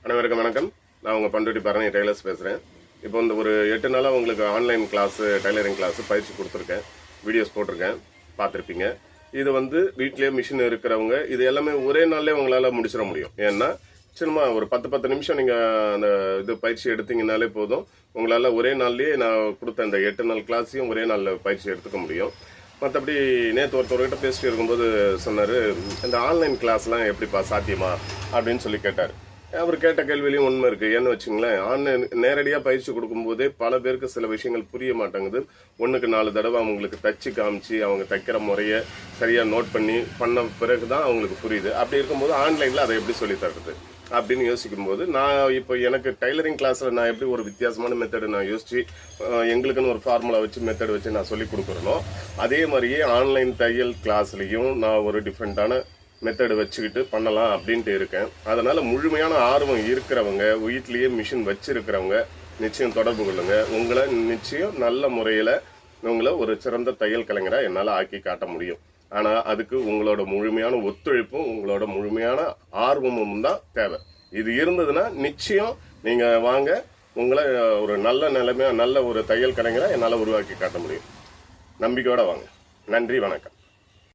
அனைவருக்கும் வணக்கம். நான் உங்கள் பண்ருட்டி பரணி டெய்லர்ஸ் பேசுகிறேன். இப்போ இந்த ஒரு 8 நாளாக உங்களுக்கு ஆன்லைன் கிளாஸு டைலரிங் கிளாஸு பயிற்சி கொடுத்துருக்கேன். வீடியோஸ் போட்டிருக்கேன், பார்த்துருப்பீங்க. இது வீட்டிலேயே மிஷின் இருக்கிறவங்க இது எல்லாமே ஒரே நாள்லேயே உங்களால் முடிச்சிட முடியும். ஏன்னா சும்மா ஒரு 10 நிமிஷம் நீங்கள் அந்த இது பயிற்சி எடுத்தீங்கனாலே போதும். உங்களால் ஒரே நாள்லேயே நான் கொடுத்த அந்த 8 நாள் கிளாஸையும் ஒரே நாளில் பயிற்சி எடுத்துக்க முடியும். மற்றபடி நேற்று ஒருத்தர்கிட்ட பேசிட்டு இருக்கும்போது சொன்னார், இந்த ஆன்லைன் கிளாஸ்லாம் எப்படிப்பா சாத்தியமா அப்படின்னு சொல்லி கேட்டார். அவர் கேட்ட கேள்வியிலையும் உண்மை இருக்குது. ஏன்னு வச்சுங்களேன், ஆன்லைன் நேரடியாக பயிற்சி கொடுக்கும்போதே பல பேருக்கு சில விஷயங்கள் புரிய மாட்டேங்குது. 1க்கு 4 தடவை அவங்களுக்கு தச்சு காமிச்சு அவங்க தைக்கிற முறையை சரியாக நோட் பண்ண பிறகு தான் அவங்களுக்கு புரியுது. அப்படி இருக்கும்போது ஆன்லைனில் அதை எப்படி சொல்லி தர்றது அப்படின்னு யோசிக்கும்போது, நான் இப்போ எனக்கு டைலரிங் கிளாஸில் நான் எப்படி ஒரு வித்தியாசமான மெத்தடு நான் யோசித்து எங்களுக்குன்னு ஒரு ஃபார்முலா வச்சு மெத்தட் வச்சு நான் சொல்லி கொடுக்குறேனோ, அதே மாதிரியே ஆன்லைன் தையல் கிளாஸ்லேயும் நான் ஒரு டிஃப்ரெண்ட்டான மெத்தடு வச்சுக்கிட்டு பண்ணலாம் அப்படின்ட்டு இருக்கேன். அதனால் முழுமையான ஆர்வம் இருக்கிறவங்க, வீட்லேயே மிஷின் வச்சுருக்கிறவங்க நிச்சயம் தொடர்பு கொள்ளுங்க. உங்களை நிச்சயம் நல்ல முறையில் உங்களை ஒரு சிறந்த தையல் கலைஞராக என்னால் ஆக்கி காட்ட முடியும். ஆனால் அதுக்கு உங்களோட முழுமையான ஒத்துழைப்பும் உங்களோட முழுமையான ஆர்வமும் தான் தேவை. இது இருந்ததுன்னா நிச்சயம் நீங்கள் வாங்க, உங்களை ஒரு நல்ல நிலைமையாக நல்ல ஒரு தையல் கலைஞராக என்னால் உருவாக்கி காட்ட முடியும். நம்பிக்கையோடு வாங்க. நன்றி, வணக்கம்.